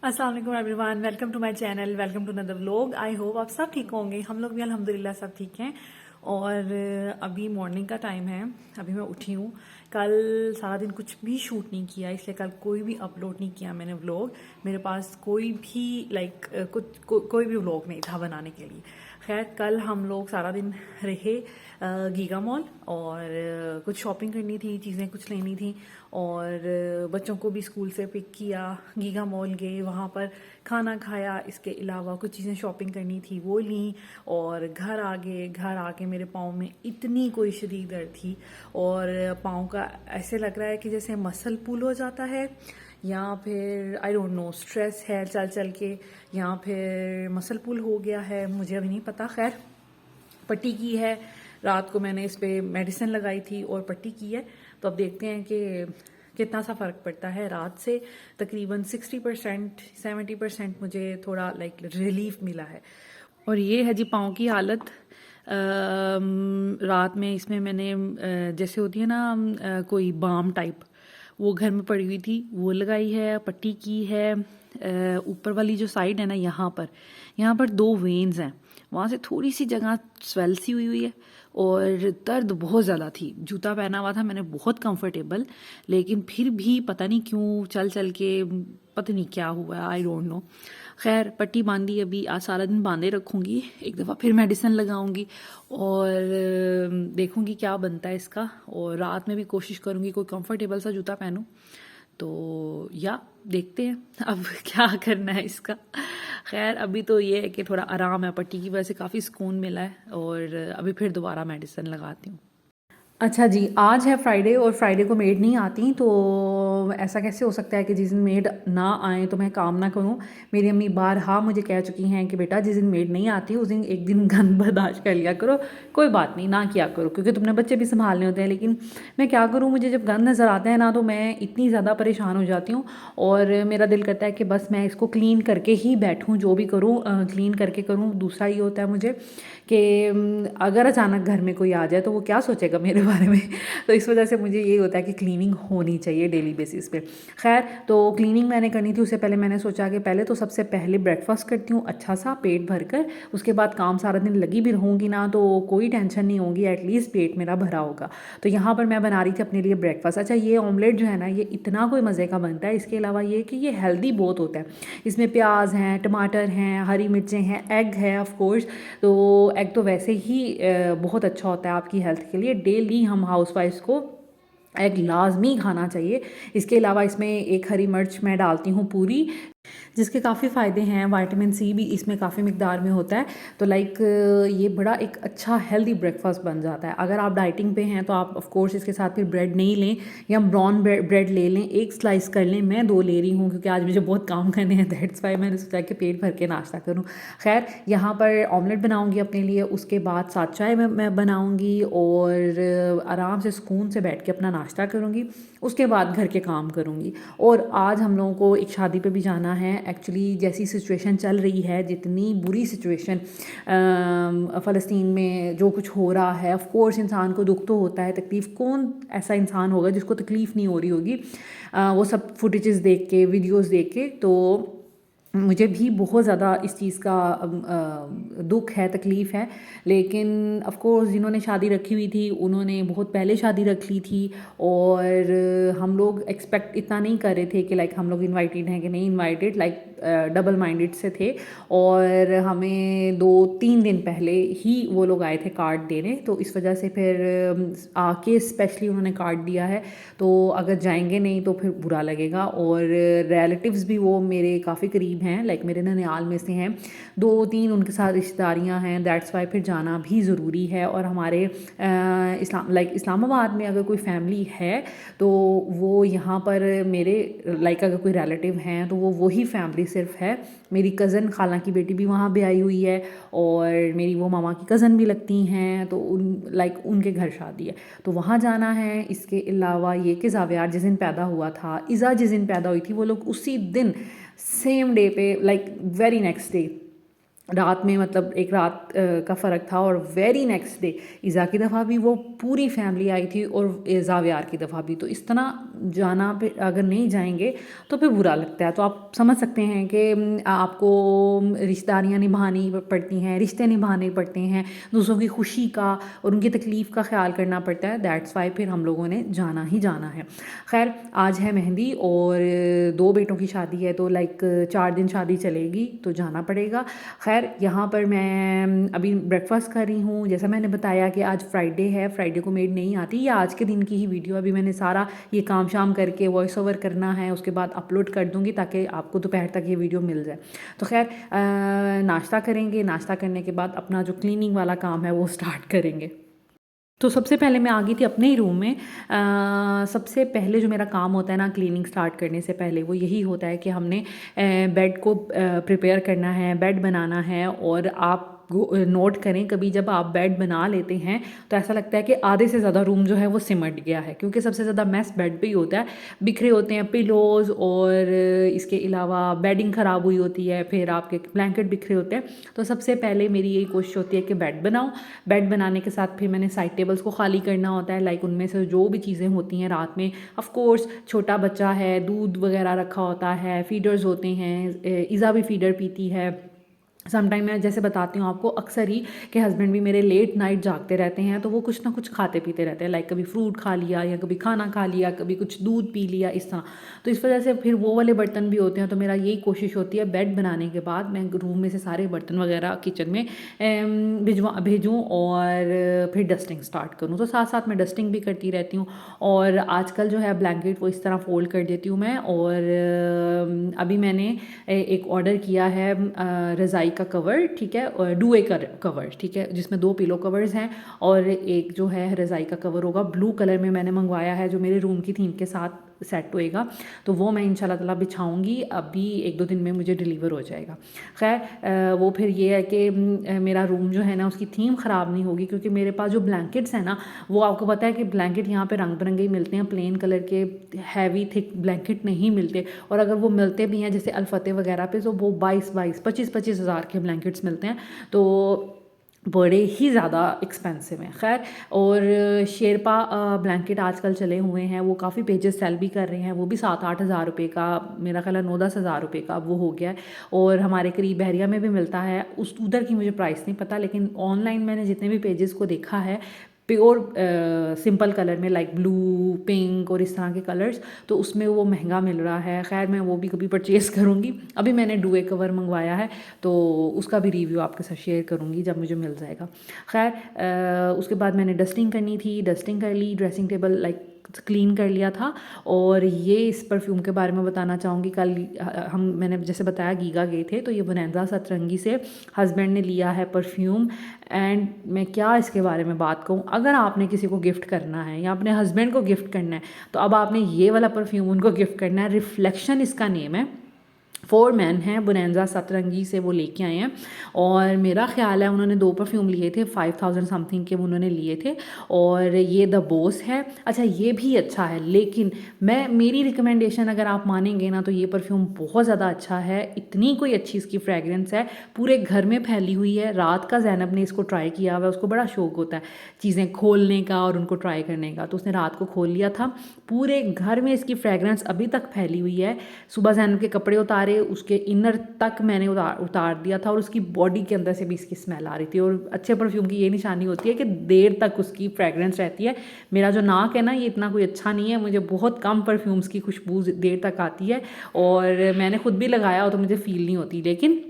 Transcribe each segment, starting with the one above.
अस्सलाम वालेकुम everyone, welcome to my channel, welcome to another vlog. I hope आप सब ठीक होंगे। हम लोग भी अल्हम्दुलिल्लाह सब ठीक हैं। और अभी मॉर्निंग का टाइम है, अभी मैं उठी हूँ। कल सारा दिन कुछ भी शूट नहीं किया, इसलिए कल कोई भी अपलोड नहीं किया मैंने व्लॉग। मेरे पास कोई भी कोई भी व्लॉग नहीं था बनाने के लिए। खैर, कल हम लोग सारा दिन रहे गीगा मॉल और कुछ शॉपिंग करनी थी, चीज़ें कुछ लेनी थी और बच्चों को भी स्कूल से पिक किया, गीगा मॉल गए, वहाँ पर खाना खाया। इसके अलावा कुछ चीज़ें शॉपिंग करनी थी वो ली और घर आ गए। घर आके मेरे पाँव में इतनी कोई शदीद दर्द थी और पाँव का ऐसे लग रहा है कि जैसे मसल पुल हो जाता है या फिर आई डोंट नो स्ट्रेस है चल चल के, या फिर मसल पुल हो गया है, मुझे अभी नहीं पता। खैर, पट्टी की है, रात को मैंने इस पर मेडिसिन लगाई थी और पट्टी की है। तो अब देखते हैं कि कितना सा फ़र्क पड़ता है। रात से तकरीबन 60% 70% मुझे थोड़ा रिलीफ मिला है। और ये है जी पाँव की हालत। रात में इसमें मैंने जैसे होती है ना कोई बाम टाइप, वो घर में पड़ी हुई थी, वो लगाई है, पट्टी की है। ऊपर वाली जो साइड है ना, यहाँ पर 2 वेन्स हैं, वहाँ से थोड़ी सी जगह स्वेल सी हुई हुई है और दर्द बहुत ज़्यादा थी। जूता पहना हुआ था मैंने, बहुत कंफर्टेबल, लेकिन फिर भी पता नहीं क्यों चल चल के पता नहीं क्या हुआ, आई डोंट नो। खैर, पट्टी बांधी, अभी आज सारा दिन बांधे रखूँगी, एक दफ़ा फिर मेडिसिन लगाऊंगी और देखूंगी क्या बनता है इसका। और रात में भी कोशिश करूंगी कोई कंफर्टेबल सा जूता पहनूं। तो या देखते हैं अब क्या करना है इसका। खैर, अभी तो ये है कि थोड़ा आराम है, पट्टी की वजह से काफ़ी सुकून मिला है और अभी फिर दोबारा मेडिसिन लगाती हूँ। अच्छा जी, आज है फ्राइडे और फ्राइडे को मेड नहीं आती, तो ऐसा कैसे हो सकता है कि जिस दिन मेड ना आए तो मैं काम ना करूं। मेरी अम्मी बारहा मुझे कह चुकी हैं कि बेटा जिस दिन मेड नहीं आती उस दिन एक दिन गंद बर्दाश्त कर लिया करो, कोई बात नहीं, ना किया करो, क्योंकि तुमने बच्चे भी संभालने होते हैं। लेकिन मैं क्या करूँ, मुझे जब गंद नज़र आता है ना तो मैं इतनी ज़्यादा परेशान हो जाती हूँ और मेरा दिल करता है कि बस मैं इसको क्लीन करके ही बैठूँ, जो भी करूँ क्लीन करके करूँ। दूसरा ये होता है मुझे कि अगर अचानक घर में कोई आ जाए तो वो क्या सोचेगा मेरे बारे में। तो इस वजह से मुझे ये होता है कि क्लीनिंग होनी चाहिए डेली बेसिस पे। खैर, तो क्लीनिंग मैंने करनी थी, उससे पहले मैंने सोचा कि पहले तो सबसे पहले ब्रेकफास्ट करती हूँ अच्छा सा पेट भर कर। उसके बाद काम सारा दिन लगी भी रहूँगी ना तो कोई टेंशन नहीं होगी, एटलीस्ट पेट मेरा भरा होगा। तो यहाँ पर मैं बना रही थी अपने लिए ब्रेकफास्ट। अच्छा, ये ऑमलेट जो है ना, ये इतना कोई मज़े का बनता है। इसके अलावा ये कि ये हेल्दी बहुत होता है। इसमें प्याज हैं, टमाटर हैं, हरी मिर्चें हैं, एग है ऑफ कोर्स। तो एग तो वैसे ही बहुत अच्छा होता है आपकी हेल्थ के लिए। डेली हम हाउसवाइफ्स को एग लाजमी खाना चाहिए। इसके अलावा इसमें एक हरी मिर्च मैं डालती हूँ पूरी, जिसके काफ़ी फ़ायदे हैं। विटामिन सी भी इसमें काफ़ी मिकदार में होता है। तो ये बड़ा एक अच्छा हेल्दी ब्रेकफास्ट बन जाता है। अगर आप डाइटिंग पे हैं तो आप ऑफ कोर्स इसके साथ फिर ब्रेड नहीं लें या ब्राउन ब्रेड ले लें, एक स्लाइस कर लें। मैं 2 ले रही हूँ क्योंकि आज मुझे बहुत काम करने हैं, दैट्स वाई मैंने सोचा कि पेट भर के नाश्ता करूँ। खैर, यहाँ पर ऑमलेट बनाऊँगी अपने लिए, उसके बाद साथ चाय मैं बनाऊँगी और आराम से सुकून से बैठ के अपना नाश्ता करूँगी। उसके बाद घर के काम करूँगी। और आज हम लोगों को एक शादी पे भी जाना है। एक्चुअली जैसी सिचुएशन चल रही है, जितनी बुरी सिचुएशन फ़लस्तीन में जो कुछ हो रहा है, ऑफ कोर्स इंसान को दुख तो होता है, तकलीफ़ कौन ऐसा इंसान होगा जिसको तकलीफ़ नहीं हो रही होगी। वो सब फुटेजेस देख के, वीडियोस देख के, तो मुझे भी बहुत ज़्यादा इस चीज़ का दुख है, तकलीफ़ है। लेकिन ऑफ कोर्स जिन्होंने शादी रखी हुई थी उन्होंने बहुत पहले शादी रख ली थी और हम लोग एक्सपेक्ट इतना नहीं कर रहे थे कि हम लोग इनवाइटेड हैं कि नहीं इनवाइटेड, डबल माइंडेड से थे। और हमें 2-3 दिन पहले ही वो लोग आए थे कार्ड देने, तो इस वजह से फिर आके स्पेशली उन्होंने कार्ड दिया है। तो अगर जाएंगे नहीं तो फिर बुरा लगेगा। और रिलेटिव्स भी वो मेरे काफ़ी करीब हैं, मेरे ननिहाल में से हैं, 2-3 उनके साथ रिश्तेदारियां हैं, दैट्स वाई फिर जाना भी ज़रूरी है। और हमारे इस्लामाबाद में अगर कोई फैमिली है तो वो यहाँ पर मेरे अगर कोई रिलेटिव हैं तो वो वही फैमिली सिर्फ है। मेरी कज़न खाला की बेटी भी वहाँ पे आई हुई है और मेरी वो मामा की कज़न भी लगती हैं, तो उनके घर शादी है तो वहाँ जाना है। इसके अलावा ये कि ज़ावियार जिस दिन पैदा हुआ था, इज़ा जिस दिन पैदा हुई थी, वो लोग उसी दिन सेम डे पे वेरी नेक्स्ट डे रात में मतलब एक रात का फ़र्क था, और वेरी नेक्स्ट डे इज़ा की दफ़ा भी वो पूरी फैमिली आई थी, और ज़ावियार की दफ़ा भी। तो इस तरह जाना पे अगर नहीं जाएंगे तो फिर बुरा लगता है। तो आप समझ सकते हैं कि आपको रिश्तेदारियाँ निभानी पड़ती हैं, रिश्ते निभाने पड़ते हैं, दूसरों की खुशी का और उनकी तकलीफ़ का ख्याल करना पड़ता है। दैट्स वाई फिर हम लोगों ने जाना ही जाना है। खैर, आज है मेहंदी और 2 बेटों की शादी है, तो लाइक 4 दिन शादी चलेगी तो जाना पड़ेगा। खैर, यहाँ पर मैं अभी ब्रेकफास्ट कर रही हूँ। जैसा मैंने बताया कि आज फ्राइडे है, फ्राइडे को मेड नहीं आती। ये आज के दिन की ही वीडियो, अभी मैंने सारा ये काम शाम करके वॉइस ओवर करना है, उसके बाद अपलोड कर दूँगी ताकि आपको दोपहर तक ये वीडियो मिल जाए। तो खैर, नाश्ता करेंगे, नाश्ता करने के बाद अपना जो क्लीनिंग वाला काम है वो स्टार्ट करेंगे। तो सबसे पहले मैं आ गई थी अपने ही रूम में। सबसे पहले जो मेरा काम होता है ना क्लीनिंग स्टार्ट करने से पहले, वो यही होता है कि हमने बेड को प्रिपेयर करना है, बेड बनाना है। और आप नोट करें, कभी जब आप बेड बना लेते हैं तो ऐसा लगता है कि आधे से ज़्यादा रूम जो है वो सिमट गया है, क्योंकि सबसे ज़्यादा मैस बेड पे ही होता है। बिखरे होते हैं पिलोज़, और इसके अलावा बेडिंग ख़राब हुई होती है, फिर आपके ब्लैंकेट बिखरे होते हैं। तो सबसे पहले मेरी यही कोशिश होती है कि बेड बनाओ। बेड बनाने के साथ फिर मैंने साइड टेबल्स को खाली करना होता है, लाइक उनमें से जो भी चीज़ें होती हैं रात में। ऑफ कोर्स छोटा बच्चा है, दूध वगैरह रखा होता है, फीडर्स होते हैं, इज़ा भी फीडर पीती है। समटाइम मैं जैसे बताती हूँ आपको, अक्सर ही कि हस्बैंड भी मेरे लेट नाइट जागते रहते हैं, तो वो कुछ ना कुछ खाते पीते रहते हैं, लाइक कभी फ्रूट खा लिया, या कभी खाना खा लिया, कभी कुछ दूध पी लिया, इस तरह। तो इस वजह से फिर वो वाले बर्तन भी होते हैं। तो मेरा यही कोशिश होती है बेड बनाने के बाद मैं रूम में से सारे बर्तन वगैरह किचन में भेजूँ, और फिर डस्टिंग स्टार्ट करूँ। तो साथ साथ मैं डस्टिंग भी करती रहती हूँ। और आजकल जो है ब्लैंकेट वो इस तरह फोल्ड कर देती हूँ मैं। और अभी मैंने एक ऑर्डर किया है रज़ाई का कवर, ठीक है, और डुए का कवर, ठीक है, जिसमें 2 पिलो कवर्स हैं, और एक जो है रज़ाई का कवर होगा ब्लू कलर में मैंने मंगवाया है, जो मेरे रूम की थीम के साथ सेट होएगा। तो वो मैं इंशाल्लाह ताला बिछाऊंगी, अभी 1-2 दिन में मुझे डिलीवर हो जाएगा। खैर, वो फिर ये है कि मेरा रूम जो है ना उसकी थीम ख़राब नहीं होगी, क्योंकि मेरे पास जो ब्लैंकेट्स हैं ना, वो आपको पता है कि ब्लैंकेट यहाँ पे रंग बिरंगे ही मिलते हैं, प्लेन कलर के हैवी थिक ब्लैंकेट नहीं मिलते। और अगर वो मिलते भी हैं जैसे अल-फतेह वगैरह पे, तो वो 22-25 हज़ार के ब्लैंकेट्स मिलते हैं, तो बड़े ही ज़्यादा एक्सपेंसिव हैं। खैर, और शेरपा ब्लैंकेट आजकल चले हुए हैं, वो काफ़ी पेजेस सेल भी कर रहे हैं, वो भी 7-8 हज़ार रुपये का, मेरा ख्याल है 9-10 हज़ार रुपये का वो हो गया है। और हमारे करीब बहरिया में भी मिलता है, उस उधर की मुझे प्राइस नहीं पता, लेकिन ऑनलाइन मैंने जितने भी पेजेस को देखा है, प्योर सिंपल कलर में, लाइक ब्लू, पिंक और इस तरह के कलर्स, तो उसमें वो महंगा मिल रहा है। खैर, मैं वो भी कभी परचेज़ करूँगी। अभी मैंने डुए कवर मंगवाया है, तो उसका भी रिव्यू आपके साथ शेयर करूँगी जब मुझे मिल जाएगा। खैर, उसके बाद मैंने डस्टिंग करनी थी, डस्टिंग कर ली, ड्रेसिंग टेबल लाइक क्लीन कर लिया था। और ये इस परफ्यूम के बारे में बताना चाहूँगी। कल मैंने जैसे बताया गीगा गए थे, तो ये बोनैंज़ा सतरंगी से हस्बैंड ने लिया है परफ्यूम। एंड मैं क्या इसके बारे में बात कहूँ, अगर आपने किसी को गिफ्ट करना है या अपने हस्बैंड को गिफ्ट करना है, तो अब आपने ये वाला परफ्यूम उनको गिफ्ट करना है। रिफ्लेक्शन इसका नेम है, 4 मैन हैं, बोनैंज़ा सतरंगी से वो लेके आए हैं। और मेरा ख्याल है उन्होंने 2 परफ्यूम लिए थे, 5000 समथिंग के उन्होंने लिए थे। और ये द बोस है, अच्छा ये भी अच्छा है, लेकिन मेरी रिकमेंडेशन अगर आप मानेंगे ना, तो ये परफ्यूम बहुत ज़्यादा अच्छा है। इतनी कोई अच्छी इसकी फ्रेगरेंस है, पूरे घर में फैली हुई है। रात का ज़ैनब ने इसको ट्राई किया हुआ है, उसको बड़ा शौक होता है चीज़ें खोलने का और उनको ट्राई करने का, तो उसने रात को खोल लिया था। पूरे घर में इसकी फ्रेगरेंस अभी तक फैली हुई है। सुबह ज़ैनब के कपड़े उतारे, उसके इनर तक मैंने उतार दिया था, और उसकी बॉडी के अंदर से भी इसकी स्मेल आ रही थी। और अच्छे परफ्यूम की ये निशानी होती है कि देर तक उसकी फ्रेगरेंस रहती है। मेरा जो नाक है ना, ये इतना कोई अच्छा नहीं है, मुझे बहुत कम परफ्यूम्स की खुशबू देर तक आती है, और मैंने खुद भी लगाया हो तो मुझे फील नहीं होती। लेकिन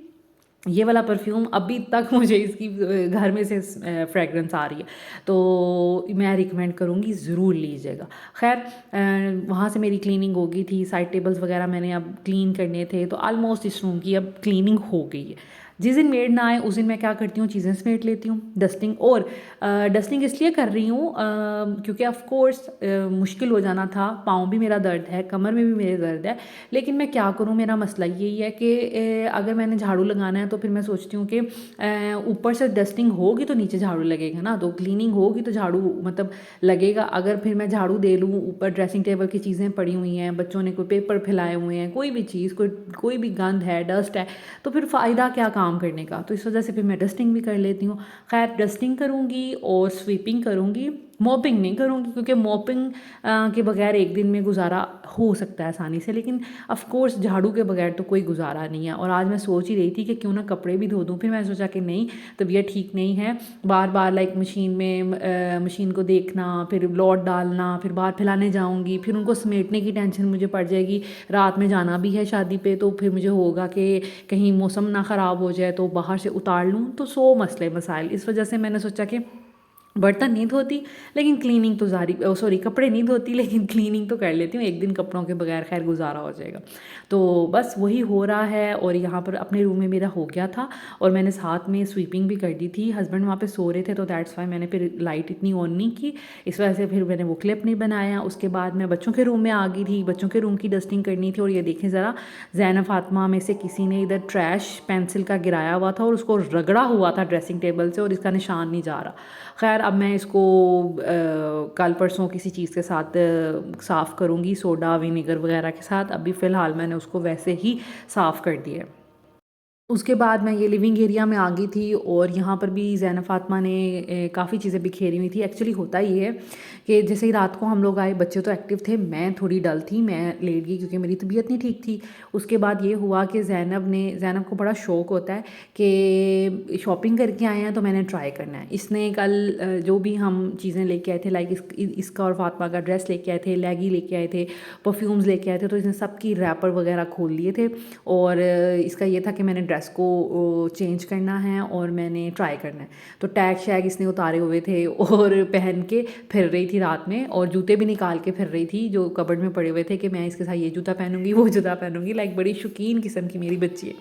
ये वाला परफ्यूम अभी तक मुझे इसकी घर में से फ्रेगरेंस आ रही है, तो मैं रिकमेंड करूँगी, ज़रूर लीजिएगा। खैर, वहाँ से मेरी क्लीनिंग हो गई थी, साइड टेबल्स वगैरह मैंने अब क्लीन करने थे, तो ऑलमोस्ट इस रूम की अब क्लीनिंग हो गई है। जिस दिन मेड ना आए उस दिन मैं क्या करती हूँ, चीज़ें समेट लेती हूँ, डस्टिंग। और डस्टिंग इसलिए कर रही हूँ क्योंकि ऑफ कोर्स मुश्किल हो जाना था, पाँव भी मेरा दर्द है, कमर में भी मेरे दर्द है, लेकिन मैं क्या करूँ, मेरा मसला यही है कि अगर मैंने झाड़ू लगाना है तो फिर मैं सोचती हूँ कि ऊपर से डस्टिंग होगी तो नीचे झाड़ू लगेगा ना, तो क्लीनिंग होगी तो झाड़ू मतलब लगेगा। अगर फिर मैं झाड़ू दे लूँ, ऊपर ड्रेसिंग टेबल की चीज़ें पड़ी हुई हैं, बच्चों ने कोई पेपर फैलाए हुए हैं, कोई भी चीज़, कोई भी गंद है, डस्ट है, तो फिर फ़ायदा क्या काम करने का। तो इस वजह से फिर मैं डस्टिंग भी कर लेती हूँ। खैर डस्टिंग करूँगी और स्वीपिंग करूँगी, मॉपिंग नहीं करूँगी, क्योंकि मॉपिंग के बगैर एक दिन में गुजारा हो सकता है आसानी से, लेकिन ऑफ कोर्स झाड़ू के बगैर तो कोई गुजारा नहीं है। और आज मैं सोच ही रही थी कि क्यों ना कपड़े भी धो दूँ, फिर मैंने सोचा कि नहीं, तबीयत ठीक नहीं है, बार बार लाइक मशीन को देखना, फिर लौट डालना, फिर बाहर फैलाने जाऊँगी, फिर उनको समेटने की टेंशन मुझे पड़ जाएगी। रात में जाना भी है शादी पे, तो फिर मुझे होगा कि कहीं मौसम ना ख़राब हो जाए तो बाहर से उतार लूँ, तो 100 मसले मसाइल। इस वजह से मैंने सोचा कि बर्तन नहीं धोती लेकिन क्लीनिंग तो सॉरी कपड़े नहीं धोती लेकिन क्लीनिंग तो कर लेती हूँ, एक दिन कपड़ों के बगैर खैर गुजारा हो जाएगा। तो बस वही हो रहा है। और यहाँ पर अपने रूम में मेरा हो गया था और मैंने साथ में स्वीपिंग भी कर दी थी। हस्बैंड वहाँ पे सो रहे थे तो दैट्स वाई मैंने फिर लाइट इतनी ऑन नहीं की, इस वजह से फिर मैंने वो क्लिप नहीं बनाया। उसके बाद मैं बच्चों के रूम में आ गई थी, बच्चों के रूम की डस्टिंग करनी थी। और ये देखें ज़रा, ज़ैनब फातिमा में से किसी ने इधर ट्रैश पेंसिल का गिराया हुआ था और उसको रगड़ा हुआ था ड्रेसिंग टेबल से और इसका निशान नहीं जा रहा। खैर अब मैं इसको कल परसों किसी चीज़ के साथ साफ़ करूँगी, सोडा विनेगर वगैरह के साथ। अभी फ़िलहाल मैंने उसको वैसे ही साफ़ कर दिया है। उसके बाद मैं ये लिविंग एरिया में आ गई थी और यहाँ पर भी ज़ैनब फातिमा ने काफ़ी चीज़ें बिखेरी हुई थी। एक्चुअली होता ये है कि जैसे ही रात को हम लोग आए, बच्चे तो एक्टिव थे, मैं थोड़ी डल थी, मैं लेट गई क्योंकि मेरी तबीयत नहीं ठीक थी। उसके बाद ये हुआ कि ज़ैनब को बड़ा शौक़ होता है कि शॉपिंग करके आए हैं तो मैंने ट्राई करना है। इसने कल जो भी हम चीज़ें लेके आए थे, लाइक इसका और फातिमा का ड्रेस लेके आए थे, लेगी लेके आए थे, परफ्यूम्स लेके आए थे, तो इसने सबकी रैपर वगैरह खोल लिए थे। और इसका ये था कि मैंने ड्रेस को चेंज करना है और मैंने ट्राई करना है। तो टैग शैग इसने उतारे हुए थे और पहन के फिर रही थी रात में, और जूते भी निकाल के फिर रही थी जो कबर्ड में पड़े हुए थे कि मैं इसके साथ ये जूता पहनूंगी, वो जूता पहनूंगी। लाइक बड़ी शौकीन किस्म की मेरी बच्ची है।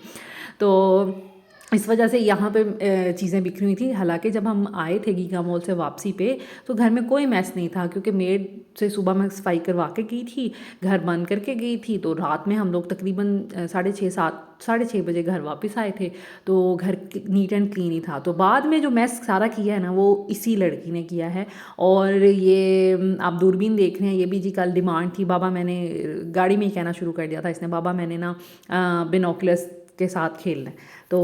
तो इस वजह से यहाँ पे चीज़ें बिखरी हुई थी। हालांकि जब हम आए थे गीगा मॉल से वापसी पे तो घर में कोई मैस नहीं था, क्योंकि मेड से सुबह मैं सफाई करवा के गई थी, घर बंद करके गई थी। तो रात में हम लोग तकरीबन 6:30 बजे घर वापस आए थे, तो घर नीट एंड क्लीन ही था। तो बाद में जो मैस सारा किया है ना वो इसी लड़की ने किया है। और ये आप दूरबीन देख रहे हैं, ये भी जी कल डिमांड थी। बाबा, मैंने गाड़ी में ही कहना शुरू कर दिया था इसने, बाबा मैंने ना बिनोकुलर्स के साथ खेलना है। तो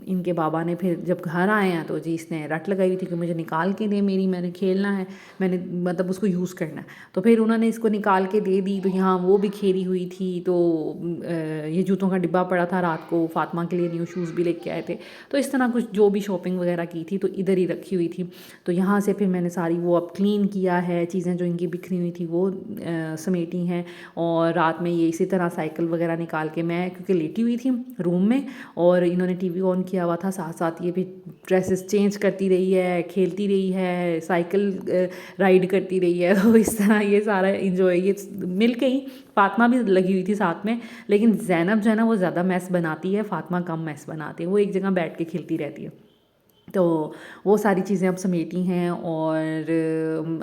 इनके बाबा ने फिर जब घर आए हैं तो जी इसने रट लगाई हुई थी कि मुझे निकाल के दे, मैंने खेलना है, मैंने मतलब उसको यूज़ करना है। तो फिर उन्होंने इसको निकाल के दे दी। तो यहाँ वो भी खेरी हुई थी। तो ये जूतों का डिब्बा पड़ा था, रात को फातिमा के लिए न्यू शूज़ भी लेके आए थे। तो इस तरह कुछ जो भी शॉपिंग वगैरह की थी तो इधर ही रखी हुई थी। तो यहाँ से फिर मैंने सारी वो अब क्लीन किया है, चीज़ें जो इनकी बिखरी हुई थी वो समेटी हैं। और रात में ये इसी तरह साइकिल वगैरह निकाल के, मैं क्योंकि लेटी हुई थी रूम में और इन्होंने टीवी ऑन किया हुआ था, साथ साथ ये भी ड्रेसेस चेंज करती रही है, खेलती रही है, साइकिल राइड करती रही है। तो इस तरह ये सारा इंजॉय ये मिल के ही, फातिमा भी लगी हुई थी साथ में, लेकिन ज़ैनब जो है ना वो ज़्यादा मैस बनाती है, फातिमा कम मैस बनाती है, वो एक जगह बैठ के खेलती रहती है। तो वो सारी चीज़ें अब समेटी हैं और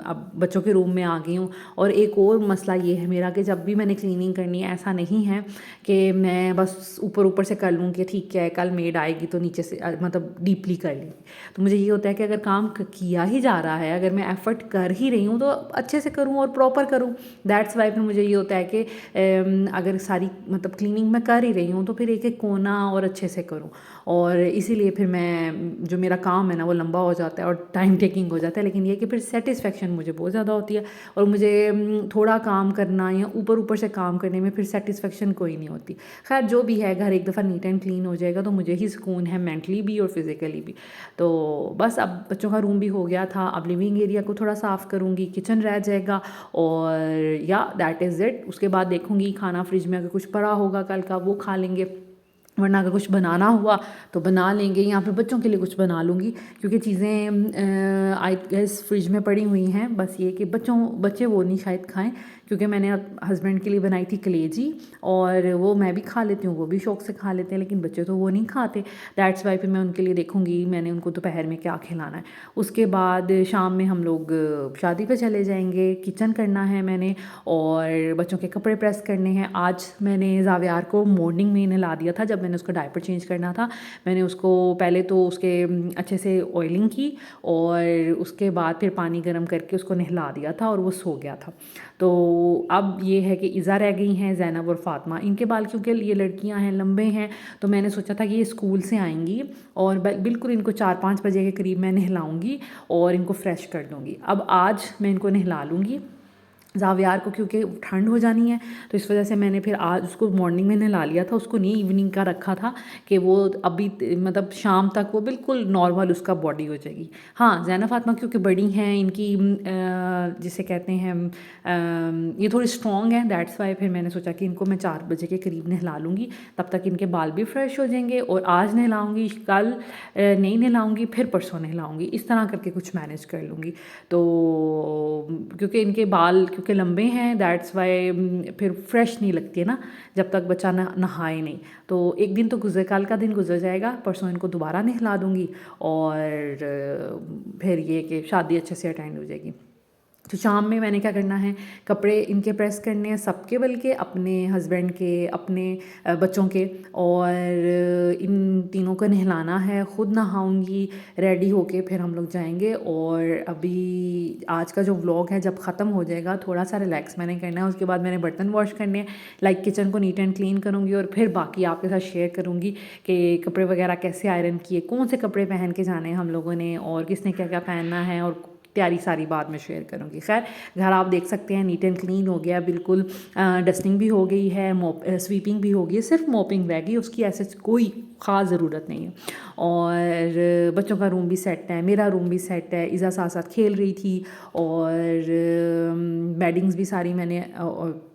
अब बच्चों के रूम में आ गई हूँ। और एक और मसला ये है मेरा कि जब भी मैंने क्लीनिंग करनी है, ऐसा नहीं है कि मैं बस ऊपर ऊपर से कर लूँ कि ठीक है कल मेड आएगी तो नीचे से मतलब डीपली कर लेंगी। तो मुझे ये होता है कि अगर काम किया ही जा रहा है, अगर मैं एफ़र्ट कर ही रही हूँ तो अच्छे से करूँ और प्रॉपर करूँ। दैट्स वाई फिर मुझे ये होता है कि अगर सारी मतलब क्लीनिंग मैं कर ही रही हूँ तो फिर एक एक कोना और अच्छे से करूँ। और इसीलिए फिर मैं जो मेरा काम है ना वो लंबा हो जाता है और टाइम टेकिंग हो जाता है। लेकिन ये कि फिर सेटिस्फेक्शन मुझे बहुत ज़्यादा होती है। और मुझे थोड़ा काम करना या ऊपर ऊपर से काम करने में फिर सेटिस्फेक्शन कोई नहीं होती। खैर जो भी है, घर एक दफ़ा नीट एंड क्लीन हो जाएगा तो मुझे ही सुकून है, मेंटली भी और फिज़िकली भी। तो बस अब बच्चों का रूम भी हो गया था, अब लिविंग एरिया को थोड़ा साफ़ करूँगी, किचन रह जाएगा और या दैट इज़ इट। उसके बाद देखूँगी खाना फ्रिज में अगर कुछ पड़ा होगा कल का वो खा लेंगे, वरना अगर कुछ बनाना हुआ तो बना लेंगे, या फिर बच्चों के लिए कुछ बना लूँगी। क्योंकि चीज़ें आई गेस फ्रिज में पड़ी हुई हैं, बस ये कि बच्चे वो नहीं शायद खाएं, क्योंकि मैंने हस्बैंड के लिए बनाई थी कलेजी और वो मैं भी खा लेती हूँ, वो भी शौक़ से खा लेते हैं, लेकिन बच्चे तो वो नहीं खाते। दैट्स वाई फिर मैं उनके लिए देखूँगी मैंने उनको दोपहर में क्या खिलाना है। उसके बाद शाम में हम लोग शादी पे चले जाएंगे, किचन करना है मैंने और बच्चों के कपड़े प्रेस करने हैं। आज मैंने जावियार को मॉर्निंग में नहला दिया था, जब मैंने उसका डायपर चेंज करना था। मैंने उसको पहले तो उसके अच्छे से ऑयलिंग की और उसके बाद फिर पानी गर्म करके उसको नहला दिया था और वो सो गया था। तो अब ये है कि इज़ा रह गई हैं, ज़ैनब और फ़ातिमा। इनके बाल क्योंकि ये लड़कियां हैं लंबे हैं, तो मैंने सोचा था कि ये स्कूल से आएंगी और बिल्कुल इनको 4-5 बजे के करीब मैं नहलाऊंगी और इनको फ्रेश कर दूंगी। अब आज मैं इनको नहला लूँगी ज़ावियार को, क्योंकि ठंड हो जानी है, तो इस वजह से मैंने फिर आज उसको मॉर्निंग में नहला लिया था। उसको नहीं इवनिंग का रखा था कि वो अभी मतलब शाम तक वो बिल्कुल नॉर्मल उसका बॉडी हो जाएगी। हाँ, ज़ैनब फ़ातिमा क्योंकि बड़ी हैं, इनकी जिसे कहते हैं ये थोड़ी स्ट्रॉन्ग है, दैट्स वाई फिर मैंने सोचा कि इनको मैं 4 बजे के करीब नहला लूँगी, तब तक इनके बाल भी फ्रेश हो जाएंगे। और आज नहलाऊँगी, कल नहीं नहलाऊँगी, फिर परसों नहलाऊँगी, इस तरह करके कुछ मैनेज कर लूँगी। तो क्योंकि इनके बाल क्योंकि लंबे हैं, दैट्स वाई फिर फ्रेश नहीं लगती है ना जब तक बच्चा नहाए नहीं। तो एक दिन तो कल का दिन गुजर जाएगा, परसों इनको दोबारा नहला दूँगी और फिर ये कि शादी अच्छे से अटेंड हो जाएगी। तो शाम में मैंने क्या करना है, कपड़े इनके प्रेस करने हैं सबके, बल्कि अपने हस्बैंड के, अपने बच्चों के, और इन तीनों को नहलाना है। ख़ुद नहाऊंगी रेडी होके, फिर हम लोग जाएंगे। और अभी आज का जो व्लॉग है जब ख़त्म हो जाएगा, थोड़ा सा रिलैक्स मैंने करना है। उसके बाद मैंने बर्तन वॉश करने हैं, लाइक किचन को नीट एंड क्लीन करूँगी और फिर बाकी आपके साथ शेयर करूँगी कि कपड़े वगैरह कैसे आयरन किए, कौन से कपड़े पहन के जाने हैं हम लोगों ने, और किसने क्या क्या पहनना है, और तैयारी सारी बात में शेयर करूँगी। खैर, घर आप देख सकते हैं नीट एंड क्लीन हो गया बिल्कुल, डस्टिंग भी हो गई है, स्वीपिंग भी हो गई है, सिर्फ मॉपिंग रह गई, उसकी ऐसे कोई ख़ास ज़रूरत नहीं है। और बच्चों का रूम भी सेट है, मेरा रूम भी सेट है, इज़ा साथ साथ खेल रही थी, और बेडिंग्स भी सारी मैंने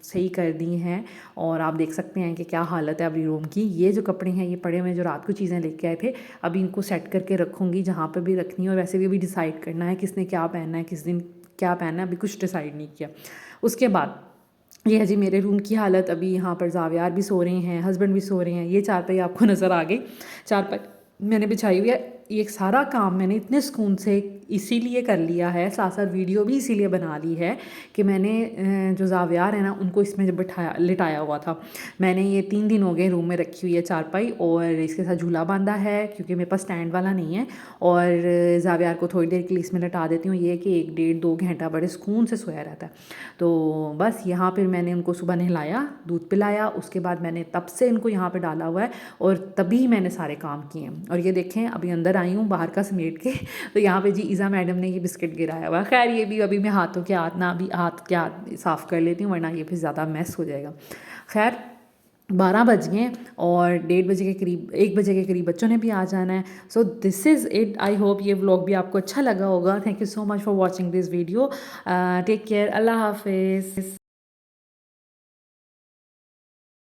सही कर दी हैं। और आप देख सकते हैं कि क्या हालत है अभी रूम की। ये जो कपड़े हैं ये पड़े हुए जो रात को चीज़ें लेके आए थे, अभी इनको सेट करके रखूँगी जहाँ पर भी रखनी है। और वैसे भी अभी डिसाइड करना है किसने क्या पहनना है, किस दिन क्या पहनना है, अभी कुछ डिसाइड नहीं किया। उसके बाद ये है जी मेरे रूम की हालत। अभी यहाँ पर ज़ावियार भी सो रहे हैं, हस्बैंड भी सो रहे हैं। ये चारपाई आपको नज़र आ गई, चारपाई मैंने बिछाई हुई है। ये सारा काम मैंने इतने सुकून से इसीलिए कर लिया है, साथ साथ वीडियो भी इसीलिए बना ली है कि मैंने जो ज़ावियार है ना उनको इसमें जब लिटाया हुआ था। मैंने ये 3 दिन हो गए रूम में रखी हुई है चारपाई, और इसके साथ झूला बांधा है क्योंकि मेरे पास स्टैंड वाला नहीं है। और ज़ावियार को थोड़ी देर के लिए इसमें लिटा देती हूँ, ये कि 1-1.5-2 घंटा बड़े सुकून से सोया रहता है। तो बस यहाँ पर मैंने उनको सुबह नहलाया, दूध पिलाया, उसके बाद मैंने तब से इनको यहाँ पर डाला हुआ है और तभी मैंने सारे काम किए हैं। और ये देखें अभी अंदर आई हूँ बाहर का समेट के, तो यहाँ पे जी इज़ा मैडम ने ये बिस्किट गिराया हुआ है। खैर ये भी अभी मैं हाथों के हाथ ना अभी हाथ के हाथ साफ़ कर लेती हूँ, वरना ये फिर ज़्यादा मैस हो जाएगा। खैर 12 बज गए और 1:30 बजे के करीब 1 बजे के करीब बच्चों ने भी आ जाना है। So this is it. I hope ये व्लॉग भी आपको अच्छा लगा होगा। Thank you so much for watching this video. Take care, अल्लाह हाफिज़।